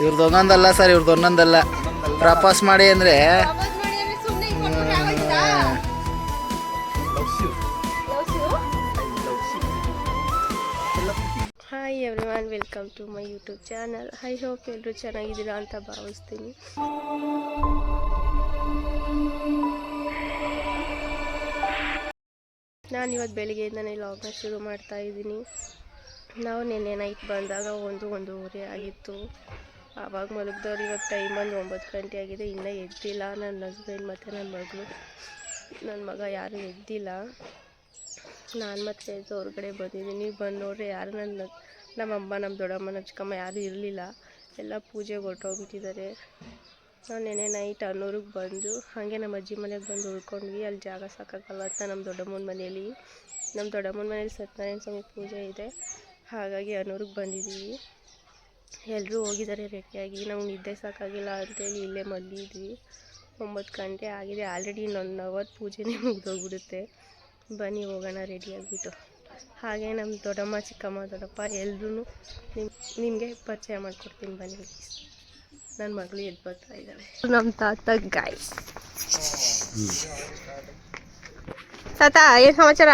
ಇವ್ರದ್ದು ಒಂದೊಂದಲ್ಲ ಸರ್, ಇವ್ರದ್ದು ಒಂದೊಂದಲ್ಲ. ಪ್ರಪೋಸ್ ಮಾಡಿ ಅಂದರೆ hi everyone, welcome to my YouTube channel. I hope ಎಲ್ಲರೂ ಚೆನ್ನಾಗಿದ್ದೀರಾ ಅಂತ ಭಾವಿಸ್ತೀನಿ. ನಾನು ಇವತ್ತು ಬೆಳಿಗ್ಗೆಯಿಂದನೇ ಲಾಗ್ನ ಶುರು ಮಾಡ್ತಾ ಇದ್ದೀನಿ. ನಾವು ನಿನ್ನೆ ನೈಟ್ ಬಂದಾಗ 1-1:30 ಆಗಿತ್ತು. ಆವಾಗ ಮಲಗಿದವ್ರು. ಇವಾಗ ಟೈಮ್ ಬಂದು 9 ಗಂಟೆ ಆಗಿದೆ. ಇನ್ನೂ ಎದ್ದಿಲ್ಲ. ನನ್ನ ಹಸ್ಬೆಂಡ್ ಮತ್ತು ನನ್ನ ಮಗ ಯಾರೂ ಎದ್ದಿಲ್ಲ. ನಾನು ಮತ್ತೆ ಹೊರಗಡೆ ಬಂದಿದ್ದೀನಿ. ಬಂದು ನೋಡ್ರಿ ಯಾರು ನಮ್ಮಮ್ಮ, ನಮ್ಮ ದೊಡ್ಡಮ್ಮ, ನಮ್ಮ ಚಿಕ್ಕಮ್ಮ ಯಾರೂ ಇರಲಿಲ್ಲ. ಎಲ್ಲ ಪೂಜೆಗೆ ಹೊರಟೋಗ್ಬಿಟ್ಟಿದ್ದಾರೆ. ನಾವು ನೆನ್ನೆ ನೈಟ್ ಅನ್ನೂರಿಗೆ ಬಂದು ಹಾಗೆ ನಮ್ಮ ಅಜ್ಜಿ ಮನೆಗೆ ಬಂದು ಉಳ್ಕೊಂಡ್ವಿ. ಅಲ್ಲಿ ಜಾಗ ಸಾಕಾಗಲ್ಲ ಅಂತ ನಮ್ಮ ದೊಡ್ಡಮ್ಮನ ಮನೇಲಿ ಸತ್ಯನಾರಾಯಣ ಸ್ವಾಮಿ ಪೂಜೆ ಇದೆ. ಹಾಗಾಗಿ ಅನ್ನೂರಿಗೆ ಬಂದಿದ್ದೀವಿ. ಎಲ್ಲರೂ ಹೋಗಿದ್ದಾರೆ ರೆಡಿಯಾಗಿ. ನಾವು ನಿದ್ದೆ ಸಾಕಾಗಿಲ್ಲ ಅಂತೇಳಿ ಇಲ್ಲೇ ಮಲಗಿದ್ವಿ. 9 ಗಂಟೆ ಆಗಿದೆ. ಆಲ್ರೆಡಿ ಇನ್ನೊಂದು ಅವರ್ ಪೂಜೆನೇ ಮುಗಿದೋಗ್ಬಿಡುತ್ತೆ. ಬನ್ನಿ ಹೋಗೋಣ ರೆಡಿಯಾಗಿಬಿಟ್ಟು. ಹಾಗೆ ನಮ್ಮ ದೊಡ್ಡಮ್ಮ, ಚಿಕ್ಕಮ್ಮ, ದೊಡ್ಡಪ್ಪ ಎಲ್ಲರೂ ನಿಮಗೆ ಪರಿಚಯ ಮಾಡಿಕೊಡ್ತೀನಿ ಬನ್ನಿ. ನನ್ನ ಮಗಳು ಎದ್ದು ಬರ್ತಾ ಇದ್ದಾಳೆ. ನಮ್ಮ ತಾತ ಗಾಯ್ಸ್. ತಾತ, ಏನು ಸಮಾಚಾರ?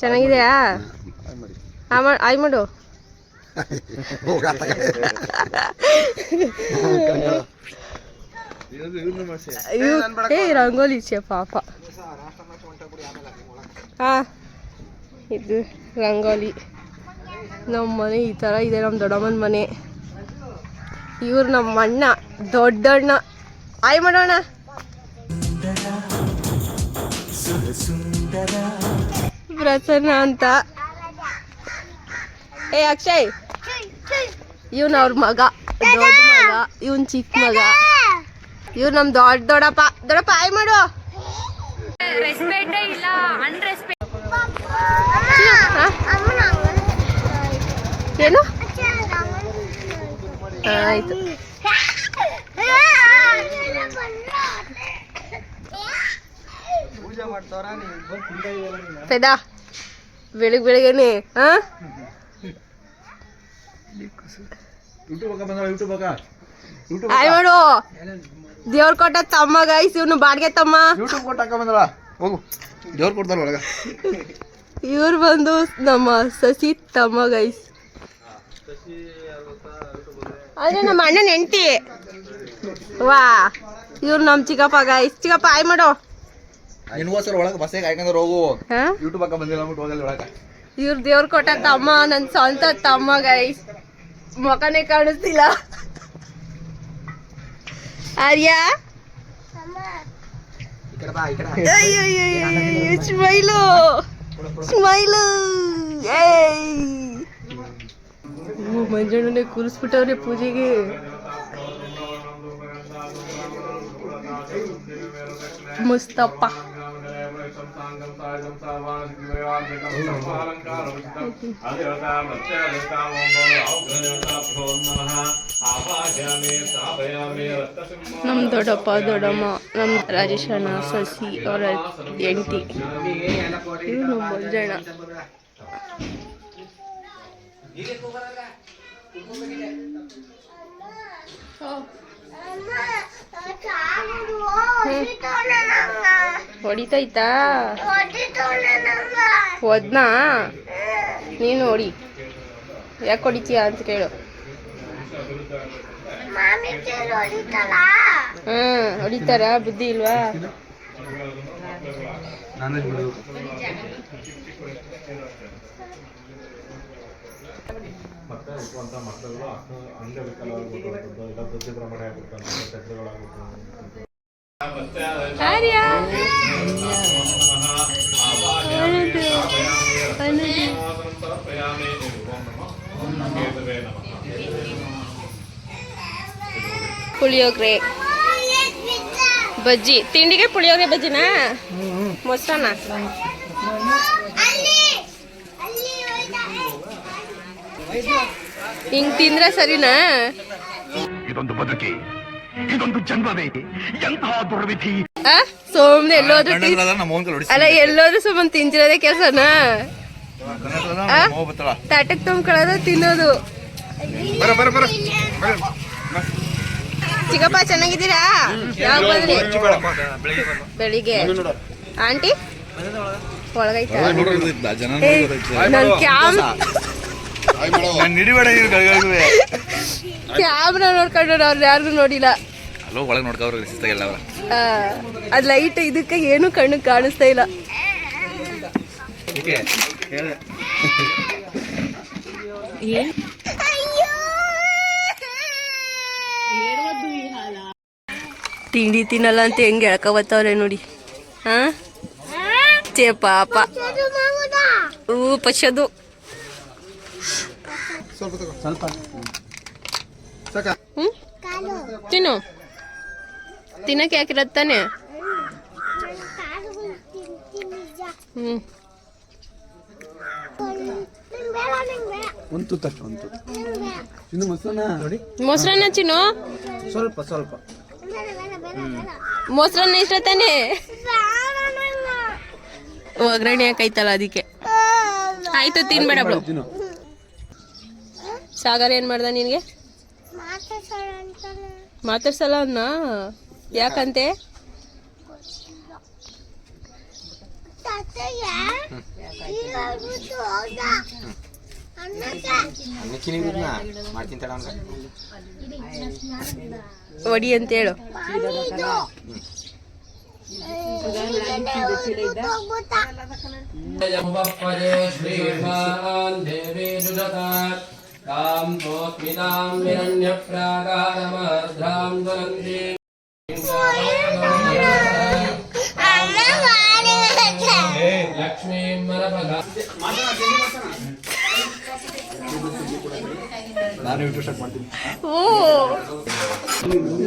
ಚೆನ್ನಾಗಿದೆಯಾ? ಆಯ್ ಮಾಡು. ರಂಗೋಲಿ ಇಚ್ಛೆ ಪಾಪ. ಇದು ರಂಗೋಲಿ. ನಮ್ಮ ಮನೆ ಈ ಥರ ಇದೆ. ನಮ್ಮ ದೊಡ್ಡಮ್ಮನ ಮನೆ. ಇವ್ರು ನಮ್ಮ ಅಣ್ಣ, ದೊಡ್ಡಣ್ಣ. ಆಯ್ ಮಾಡೋಣ. ಪ್ರಸನ್ನ ಅಂತ. ಅಕ್ಷಯ್, ಇವನ್ ಅವ್ರ ಮಗ, ದೊಡ್ಡ ಮಗ. ಇವನ್ ಚಿಕ್ಕ ಮಗ. ಇವ್ರು ನಮ್ಮ ದೊಡ್ಡಪ್ಪ. ಆಯ್ ಮಾಡು. ಏನು ಆಯ್ತು. ಪೆದಾ ಬೆಳಿಗ್ಗೆನೆ ಆಯ್ ಮಾಡು. ದೇವ್ರ ಕೊಟ್ಟ ತಮ್ಮ ಗೈಸ್. ಇವನು ಬಾಡಿಗೆ ತಮ್ಮ. ಇವ್ರು ಬಂದು ನಮ್ಮ ಸಸಿ ತಮ್ಮ ಗೈಸ್. ಆದ್ರೆ ನಮ್ಮ ಅಣ್ಣನ ಹೆಂಡತಿ. ವಾ, ಇವ್ರು ನಮ್ಮ ಚಿಕ್ಕಪ್ಪ ಗೈಸ್. ಚಿಕ್ಕಪ್ಪ ಆಯ್ ಮಾಡು. ಇವ್ರು ದೇವ್ರ ಕೊಟ್ಟ ತಮ್ಮ, ನನ್ನ ಸ್ವಂತ ತಮ್ಮ ಗೈಸ್. ಮುಖನೇ ಕಾಣಿಸ್ತಿಲ್ಲ. ಆರ್ಯ ಸ್ಮೈಲು. ಮಂಜಣ್ಣನೇ ಕೂರಿಸ್ಬಿಟ್ಟವ್ರೆ ಪೂಜೆಗೆ. ಮುಸ್ತಪ್ಪ. ನಮ್ಮ ದೊಡ್ಡಪ್ಪ, ದೊಡ್ಡಮ್ಮ, ನಮ್ಮ ರಾಜೇಶಣ್ಣ, ಸಸಿ ಅವರ ಹೆಂಡತಿ. ಇವ್ರು ನಮ್ಮ ಮಂಜಣ್ಣ. ಹೊಡಿತೈತಾ? ಹೊದ್ನಾ? ನೀನು ಹೊಡಿ. ಯಾಕೆ ಹೊಡಿತೀಯ ಅಂತ ಕೇಳು. ಹೊಡಿತಾರ? ಬುದ್ಧಿ ಇಲ್ವಾ? ಪುಳಿಯೋಗರೆ, ಬಜ್ಜಿ. ತಿಂಡಿಗೆ ಪುಳಿಯೋಗರೆ ಬಜ್ಜಿನಾ? ಮೊಸರನ್ನ ಹಿಂಗ್ ತಿಂದ್ರೆ ಸರಿನಾ? ಇದೊಂದು ಬದುಕಿ, ಇದೊಂದು ಜನ್ಮವೇ, ಎಂತಹ ದುರ್ವಿಧಿ. ಸೋಮ್ನೆ ಎಲ್ಲೋದ್ರು ಅಲ್ಲ, ಎಲ್ಲೋದ್ರು ಸುಮ್ಮನೆ ತಿಂತಿರೋದೇ ಕೆಲಸನಾ? ತಾಟಕ್ ತುಂಬ್ಕೊಳ್ಳೋದು, ತಿನ್ನೋದು. ಚಿಕ್ಕಪ್ಪ ಚೆನ್ನಾಗಿದ್ದೀರಾ? ಯಾವಾಗ ಬಂದ್ರಿ? ಬೆಳಿಗ್ಗೆ. ಆಂಟಿ ಒಳಗೈತಾ? ನನ್ ಕ್ಯಾಮ್ರಾ ನೋಡ್ಕೊಂಡು ಅವ್ರು ಯಾರಿಗೂ ನೋಡಿಲ್ಲ. ಅದ್ ಲೈಟ್ ಇದಕ್ಕೆ ಏನು ಕಣ್ಣು ಕಾಣಿಸ್ತಾ ಇಲ್ಲ. ತಿಂಡಿ ತಿನ್ನಲ್ಲ ಅಂತ ಹೆಂಗೆ ಎಳ್ಕೊಬತ್ತವ್ರೆ ನೋಡಿ. ಹಾ ಚೇ ಪಾಪ ಪಶದು ತಿನ್ನು. ತಿನ್ನಕ್ಕೆ ಯಾಕಿರತ್ತಾನೆ? ಮೊಸರನ್ನ ಚಿನ್ನು, ಸ್ವಲ್ಪ ಸ್ವಲ್ಪ ಮೊಸರನ್ನ ಇಷ್ಟ ತಾನೆ? ಒಗ್ಗರಣೆ ಹಾಕೈತಲ್ಲ ಅದಕ್ಕೆ. ಆಯ್ತು ತಿನ್ಬೇಡ ಬಿಡು. ಸಾಗರ ಏನ್ ಮಾಡ್ದ ನಿನ್ಗೆ? ಮಾತಾಡ್ಸಲ್ಲ ಅನ್ನ. ಯಾಕಂತೆ? ಒಡಿ ಅಂತ ಹೇಳು.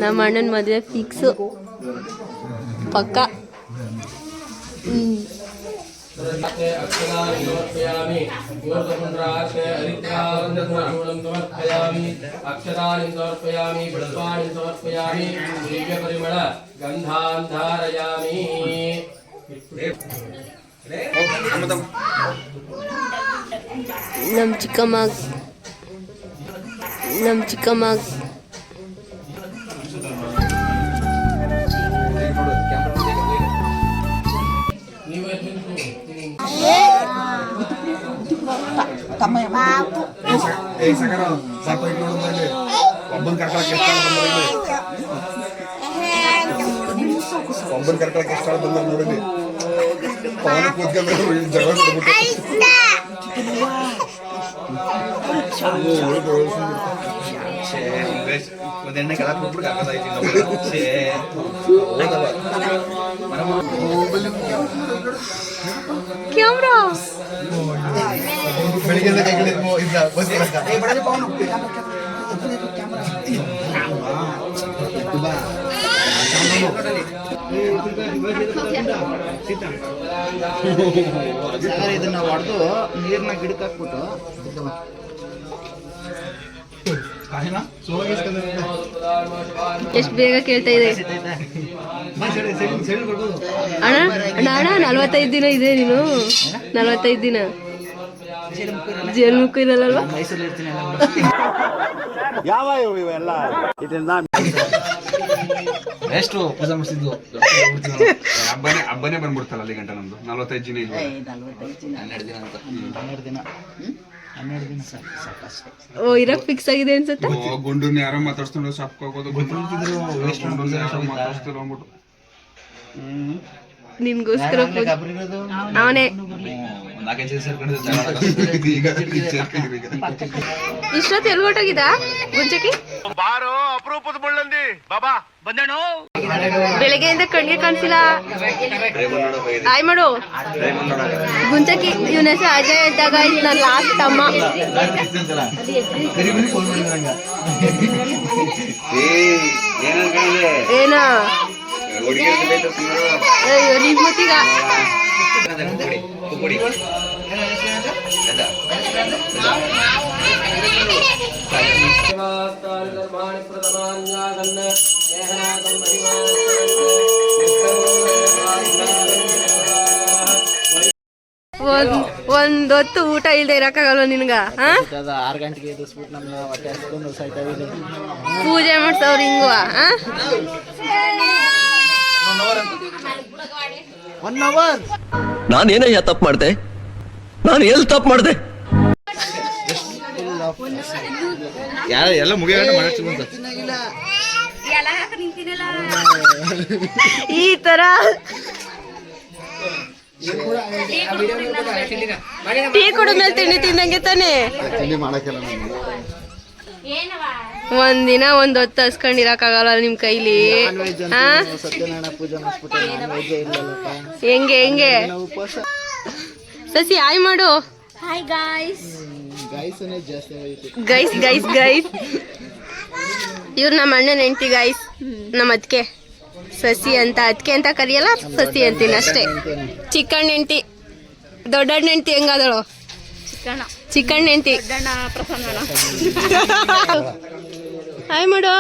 ನಮ್ಮ ಅಣ್ಣನ ಮದುವೆ ಫಿಕ್ಸು ಪಕ್ಕ. ನಮ್ಮ ಚಿಕ್ಕಮ್ಮ ಒಬ್ಬನ್ ಕರ್ಕೊಳಕ್ಕೆ ಎಷ್ಟು ಬಂದ ನೋಡಿ. ಪವನ ಕೂತ್ಕೊಂಡು ಜಗಳ ಒಂದೆಣ್ಣೆ ಕೆಳ ಕೊಟ್ಬಿಟ್ಟು ಕ್ಯಾಮ್ರಾ ಬೆಳಿಗ್ಗೆ ಕೈಗಳು ಇದನ್ನ ಹೊಡೆದು ನೀರ್ನ ಗಿಡಕ್ಕೆ ಹಾಕ್ಬಿಟ್ಟು ಎಷ್ಟು ಬೇಗ ಕೇಳ್ತಾ ಇದೆ ಅಣ್ಣ. 45 ದಿನ ಇದೆ ನೀನು. 45 ದಿನ ಜೇನುಮುಕ್ಕು ಇರಲ್ಲಲ್ವಾ? ಯಾವ ಇವೆಲ್ಲ ಎಷ್ಟು ಪೂಜೆ ಮಾಡಿಸಿದ್ದು ಹಬ್ಬನೇ ಬಂದ್ಬಿಡ್ತಲ್ಲ ಅಲ್ಲಿ ಗಂಟೆ ನಮ್ದು 45 ದಿನ ಇಲ್ಲ. 12 ದಿನ ಸಾಕಷ್ಟೇ. ಓ ಇರಕ್ ಫಿಕ್ಸ್ ಆಗಿದೆ ಅನ್ಸುತ್ತೆ. ಗುಂಡನ್ನ ಯಾರೋ ಮಾತಾಡ್ಸ್ಕೊಂಡು ಶಾಪ್ ಹೋಗೋದು ಮಾತಾಡ್ಸ್ತಿರೋ ಅಂದ್ಬಿಟ್ಟು ನಿನ್ಗೋಸ್ಕರ ಅವನೇ ಇಷ್ಟೊತ್ತು ಎಲ್ಗೊಟ್ಟೋಗಿದ್ದ ಗುಂಚಕಿ? ಬೆಳಗ್ಗೆಯಿಂದ ಕಣ್ಣಿಗೆ ಕಾಣಿಸಿಲ್ಲ. ಆಯ್ ಮಾಡು ಗುಂಚಕಿ. ಇವನ ಹೆಸರು ಅಜಯ್ ಇದ್ದಾಗ ನನ್ನ ಲಾಸ್ಟ್ ಅಮ್ಮ. ಏನ ನಿಮ್ಮತ್ತೀಗ ಒಂದೊತ್ತು ಊಟ ಇಲ್ದೆ ಇರಕ್ಕಾಗಲ್ವ ನಿನ್ಗ? 6 ಗಂಟೆಗೆ ಎದುರಿಸ್ಬಿಟ್ಟು ನಮ್ಮ ಹೊಟ್ಟೆ ಹಸ್ಕೊಂಡು ಸಾಯ್ತಾ ಇದೀನಿ. ಪೂಜೆ ಮಾಡ್ಸವ್ರು ಹಿಂಗುವ? 1 ಅವರ್ ನಾನೇನಯ್ಯ ತಪ್ಪು ಮಾಡ್ದೆ? ನಾನು ಎಲ್ಲಿ ತಪ್ಪು ಮಾಡ್ದೆ? ಎಲ್ಲ ಮುಗಿಯೋಣ ಮಾಡ್ತೀನಿ ಅಂತ ಈ ತರ ಟೀ ಕುಡಿದ್ಮೇಲೆ ತಿಂಡಿ ತಿಂದಂಗೆ ತಾನೆ. ತಿಂಡಿ ಮಾಡಕ್ಕೆಲ್ಲ ಒಂದಿನ ಹೊತ್ತು ಹಸ್ಕೊಂಡಿರಕ್ಕಾಗಲ್ಲ ನಿಮ್ ಕೈಲಿ. ಸತ್ಯನಾರಾಯಣ ಪೂಜೆ ಮಾಡಿಸ್ಬಿಟ್ಟು ನಾನ್ ವೆಜ್ ಇಲ್ಲಲ್ಲಪ್ಪ. ಹೆಂಗೆ ಉಪವಾಸ. ಸಸಿ ಹಾಯ್ ಮಾಡು. ಗಾಯ್ಸನೇ ಜಾಸ್ತಿ ಆಗೈತೆ. ಗೈಸ್ ಇವ್ರು ನಮ್ಮ ಅಣ್ಣನ ಹೆಂಡತಿ ಗೈಸ್. ನಮ್ಮ ಅದಕ್ಕೆ ಸಸಿ ಅಂತ ಅದಕ್ಕೆ ಅಂತ ಕರಿಯಲ್ಲ, ಸಸಿ ಅಂತೀನಿ ಅಷ್ಟೇ. ಚಿಕ್ಕಣ್ಣ ಹೆಂಡತಿ, ದೊಡ್ಡಣ್ಣ ಹೆಂಡತಿ ಹೆಂಗಾದಳು? ಚಿಕ್ಕಣ್ಣ ಹೆಂಡತಿ. ಹಾಯ್ ಮಾಡು.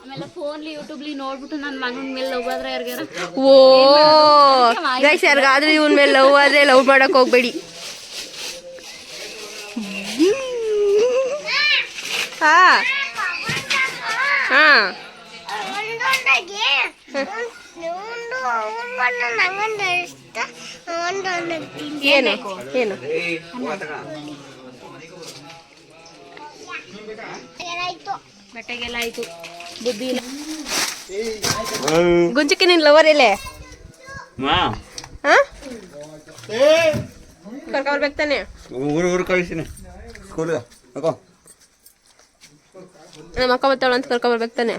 ಆಮೇಲೆ ಫೋನ್ಲಿ ಯೂಟ್ಯೂಬ್ಲಿ ನೋಡ್ಬಿಟ್ಟು ನನ್ನ ಮಗನ ಮೇಲೆ ಲವ್ ಆದ್ರೆ ಯಾರಿಗಾರ ಓ ಗೈಸ್, ಯಾರಿಗಾದ್ರೂ ಇವನ್ ಮೇಲೆ ಲವ್ ಆದ್ರೆ ಲವ್ ಮಾಡಕ್ ಹೋಗ್ಬೇಡಿ. ಹಾ ಹಾ ಏನು ಏನು ಬಟ್ಟೆಗೆಲ್ಲ ಆಯ್ತು, ಬುದ್ಧಿ ಇಲ್ಲ. ಗುಂಚಕ್ಕೆ ನಿನ್ ಲವರ್ ಎಲ್ಲೇ? ಕರ್ಕೊಂಡ್ಬರ್ಬೇಕು ತಾನೆ? ಊರು ಕಳಿಸ್ತೀನಿ ಸ್ಕೂಲ್ ನಮ್ಮ ಅಕ್ಕ ಬರ್ತಾಳ ಅಂತ ಕರ್ಕೊಂಡ್ಬರ್ಬೇಕು ತಾನೆ?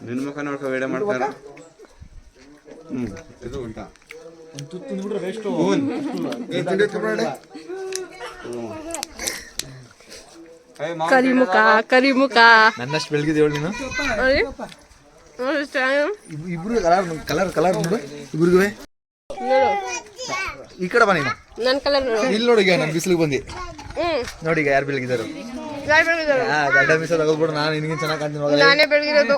ನಿನ್ನ ಮುಖ ನೋಡ್ಕೊ ಬೇಡ ಮಾಡ್ತಾರ. ಇದು ಉಂಟಾ ಕರಿಮುಖ ನನ್ನಷ್ಟು ಬೆಳಗಿದ ಹೇಳಿ ನೀನು. ಇಬ್ರು ಕಲರ್ ನೋಡು ಇಬ್ರಿಗೂ. ಈ ಕಡೆ ಬಾ ನೀನು. ನನ್ ಕಲರ್ ಇಲ್ಲಿ ನೋಡಿ, ಈಗ ನಾನು ಬಿಸಿಲಿಗೆ ಬಂದಿ ನೋಡಿ. ಈಗ ಯಾರು ಬೆಳಗಿದಾರು? ಗಡ್ಡ ಮೀಸ ತಗೋದ್ಬಿಡು. ನಾನು ನಿನಗೆ ಚೆನ್ನಾಗಿ ಕಾಣ್ತೀನಿ. ನಾನೇ ಬೆಳಗಿರೋದು.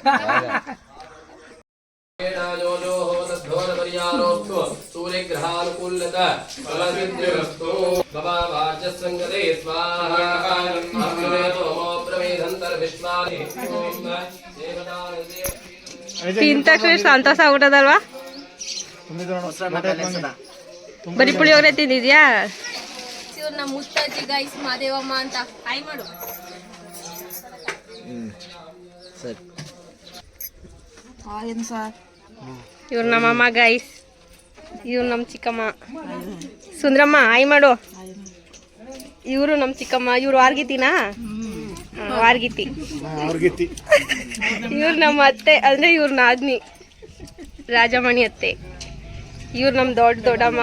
ತಿಂದ ತಕ್ಷಣ ಸಂತೋಷ ಆಗ್ಬಿಟ್ಟದಲ್ವಾ? ಬರೀ ಪುಳಿಯೋಗರೆ ತಿಂದಿದ್ಯಾ? ಇವ್ರು ನಮ್ಮ ಮುತ್ತಜ್ಜಿ ಗೈಸ್, ಮಾದೇವಮ್ಮ ಅಂತ. ಹಾಯ್ ಮಾಡು. ಸರಿ. ಇವ್ರು ನಮ್ಮಮ್ಮ ಗೈಸ್, ಇವ್ರು ನಮ್ಮ ಚಿಕ್ಕಮ್ಮ ಸುಂದ್ರಮ್ಮ. ಹಾಯ್ ಮಾಡು. ಇವರು ನಮ್ಮ ಚಿಕ್ಕಮ್ಮ. ಇವ್ರು ವಾರ್ಗಿತಿನಾ? ವಾರ್ಗಿತಿ. ಇವ್ರು ನಮ್ಮ ಅತ್ತೆ, ಅಂದ್ರೆ ಇವ್ರ ನಾದ್ನಿ ರಾಜಮಣಿ ಅತ್ತೆ. ಇವ್ರು ನಮ್ಮ ದೊಡ್ಡಮ್ಮ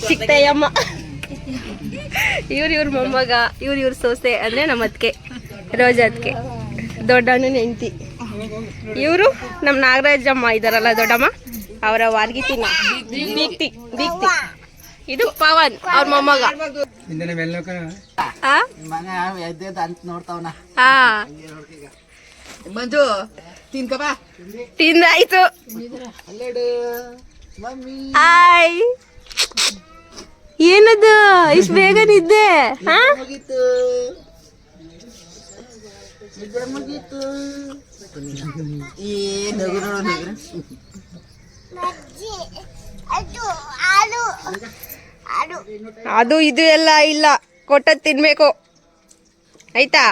ಚಿಕ್ಕಯ್ಯಮ್ಮ. ಇವ್ರ ಮೊಮ್ಮಗ. ಇವ್ರ ಸೊಸೆ ಅಂದ್ರೆ ನಮ್ಮ ಅತ್ತಿಗೆ ರೋಜಾ ಅತ್ತಿಗೆ, ದೊಡ್ಡಣ್ಣನ ಹೆಂಡತಿ. ಇವರು ನಮ್ಮ ನಾಗರಾಜಮ್ಮ ಇದಾರಲ್ಲ ದೊಡ್ಡಮ್ಮ, ಅವರ ವಾರ್ಗಿತಿನ ದೀಪ್ತಿ. ಇದು ಪವನ್ ಅವ್ರ ಮೊಮ್ಮಗ. ತಿಂದಾಯ್ತು. ಆಯ್ ಏನದು ಇಷ್ಟು ಬೇಗ ನಿದ್ದೆ? ಅದು ಇದು ಎಲ್ಲ ಇಲ್ಲ, ಕೊಟ್ಟದ್ ತಿನ್ಬೇಕು ಆಯ್ತಾ?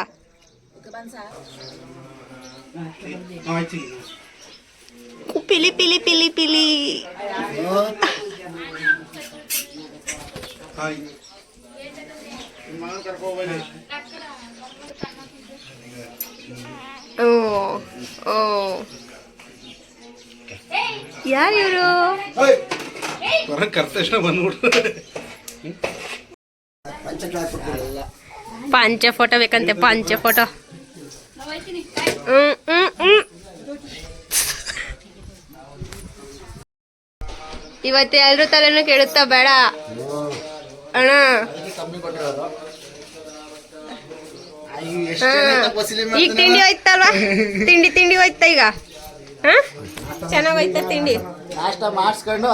ಪಿಲಿ ಪಿಲಿ ಪಿಲಿ ಪಿಲಿ. ಓ ಓ ಯಾರು ಇವರು? ಕರ್ತಕ್ಷಣ ಬಂದ್ಬಿಟ್ಟು ಪಂಚ ಫೋಟೋ ಬೇಕಂತೆ, ಪಂಚ ಫೋಟೋ. ಇವತ್ತು ಎಲ್ರೂ ತಲೆನೂ ಕೆಡುತ್ತಾ ಬೇಡ ಅಣ್ಣ. ಈಗ ತಿಂಡಿ ಹೋಯ್ತಲ್ವಾ? ತಿಂಡಿ ಹೋಯ್ತಾ ಈಗ? ಚೆನ್ನಾಗ್ ಹೋಯ್ತಾ ತಿಂಡಿ? ನಾಷ್ಟ ಮಾಡಿಸ್ಕೊಂಡು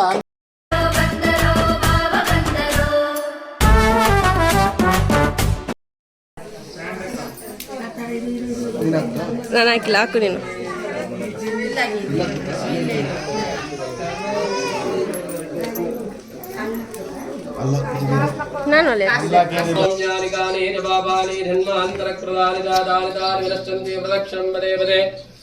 ನಾನು ಹಾಕಿಲ್ಲ, ಹಾಕು ನೀನು. ನಾನು ಅಲ್ಲೇ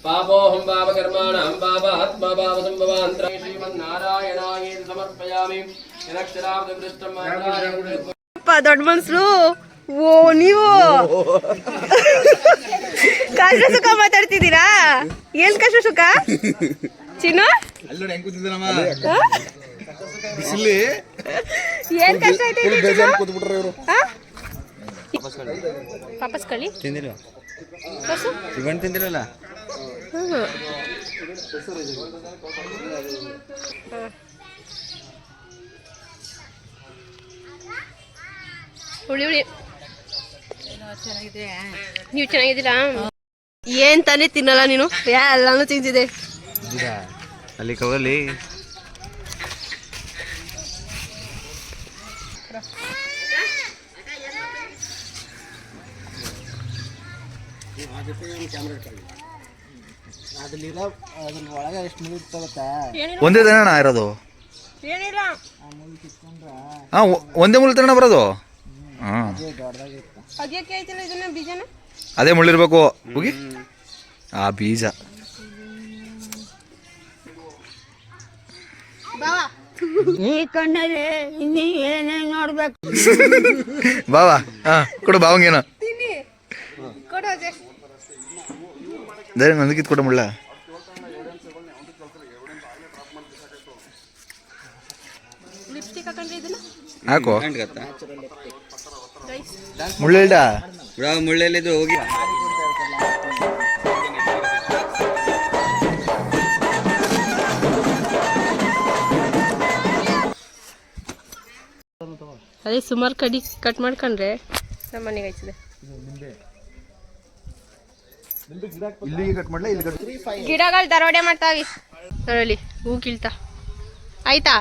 ಪಾಪೋಹಂ ಪಾಪ ಕರ್ಮಾಣಂ ಪಾಪ ಆತ್ಮ ಪಾಪ ಸಂಭವಾಂತರ ಶ್ರೀಮನ್ನಾರಾಯಣಾಯ ಸಮರ್ಪಯಾಮಿ ಯದಕ್ಷರಾಬ್ಧೃಷ್ಟಂ ದೊಡ್ಡ ಮನ್ಸರು. ಓ ನೀವು ಕಷ್ಟ ಸುಖ ಮಾತಾಡ್ತಿದ್ದೀರಾ? ಏನ್ ಕಷ್ಟ ಸುಖ ಚಿನ್ನು? ಏನ್ ಕಷ್ಟ ಐತೆ? ವಾಪಸ್ ಕಳಿ ತಿಂದಿಲ್ಲ ಇವನ್ ತಿಂದಿರಲ್ಲ. ಹುಳಿ ಹುಳಿ. ನೀವು ಚೆನ್ನಾಗಿದ್ದೀರಾ? ಏನ್ ತಾನೇ ತಿನ್ನಲ್ಲ ನೀನು? ಎಲ್ಲಾನು ತಿಂತಿದೆ. ಅಲ್ಲಿ ಕವಲಿ ಒಂದೇ ತನಣ ಇರೋದು. ಹಾ, ಒಂದೇ ಮುಳ್ಳು ತನಣ ಬರೋದು. ಹಾ, ಅದೇ ಮುಳ್ಳಿರ್ಬೇಕು. ಹೋಗಿ ಆ ಬೀಜ ಬಾವಾ. ಹಾ, ಕೊಡು ಬಾವಂಗೇನ ನಂದಕ್ಕಿತ್ ಕೊಡ ಮುಳ್ಳ. ಹಾಕೋ ಮುಳ್ಳೆಲ್ಡ ಮುಳ್ಳೆಲ್ಲಿದ್ದು ಹೋಗಿ. ಅದೇ ಸುಮಾರು ಕಡಿ ಕಟ್ ಮಾಡ್ಕೊಂಡ್ರೆ ನಮ್ಮ ಮನೆಗೆ ಆಯ್ತದೆ. ಗಿಡಗಳು ದರೋಡೆ ಮಾಡ್ತಾವಿ ನೋಡಲಿ. ಹೂ ಕೀಳ್ತಾ ಆಯ್ತಾ?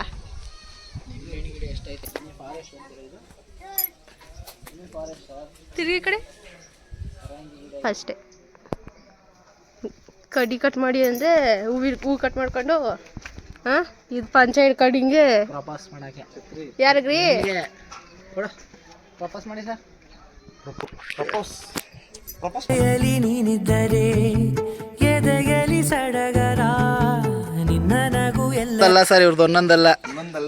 ತಿರುಗಿ ಕಡೆ ಅಷ್ಟೇ. ಕಡ್ಡಿ ಕಟ್ ಮಾಡಿ ಅಂದರೆ ಹೂ ಕಟ್ ಮಾಡ್ಕೊಂಡು ಹಾಂ ಇದು ಪಂಚಾಯತ್ ಕಡಿಂಗೆ ಯಾರಿಗ್ರಿ ವಾಪಸ್ ಮಾಡಿ ಸರ್. ಅಲ್ಲ ಸರ್, ಇವ್ರದ್ದು ಒಂದೊಂದಲ್ಲ.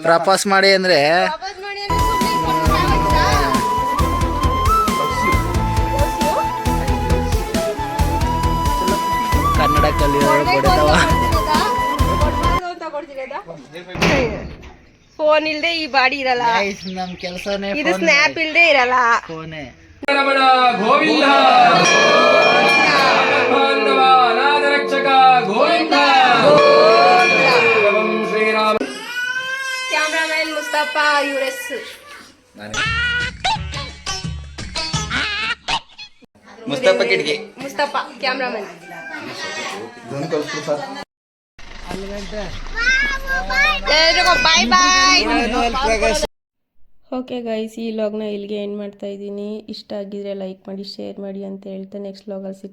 ಪ್ರಪೋಸ್ ಮಾಡಿ ಅಂದ್ರೆ ಕನ್ನಡ ಕಲಿಯೋರು ಫೋನ್ ಇಲ್ದೆ ಈ ಬಾಡಿ ಇರಲ್ಲ. ನಮ್ ಕೆಲಸನೇ ಇದು ಸ್ನ್ಯಾಪ್ ಇಲ್ದೆ ಇರಲ್ಲ. ಫೋನೇ. ರಮಣ ಗೋವಿಂದ ಬಾಂಧವ ಅನಾಥರಕ್ಷಕ ಗೋವಿಂದ. ಶ್ರೀರಾಮ. ಕ್ಯಾಮ್ರಾಮನ್ ಮುಸ್ತಫಾ ಯುರೆಸ್. ಮುಸ್ತಫಾ ಕಿಡ್ಗಿ. ಮುಸ್ತಫಾ ಕ್ಯಾಮ್ರಾಮನ್. ಬಾಯ್ ಬಾಯ್. ಓಕೆ ಗೈಸ್, ಈ ವ್ಲಾಗ್ನ ಇಲ್ಲಿಗೆ ಎಂಡ್ ಮಾಡ್ತಾ ಇದ್ದೀನಿ. ಇಷ್ಟ ಆಗಿದ್ರೆ ಲೈಕ್ ಮಾಡಿ, ಶೇರ್ ಮಾಡಿ ಅಂತ ಹೇಳ್ತಾ ನೆಕ್ಸ್ಟ್ ವ್ಲಾಗಲ್ಲಿ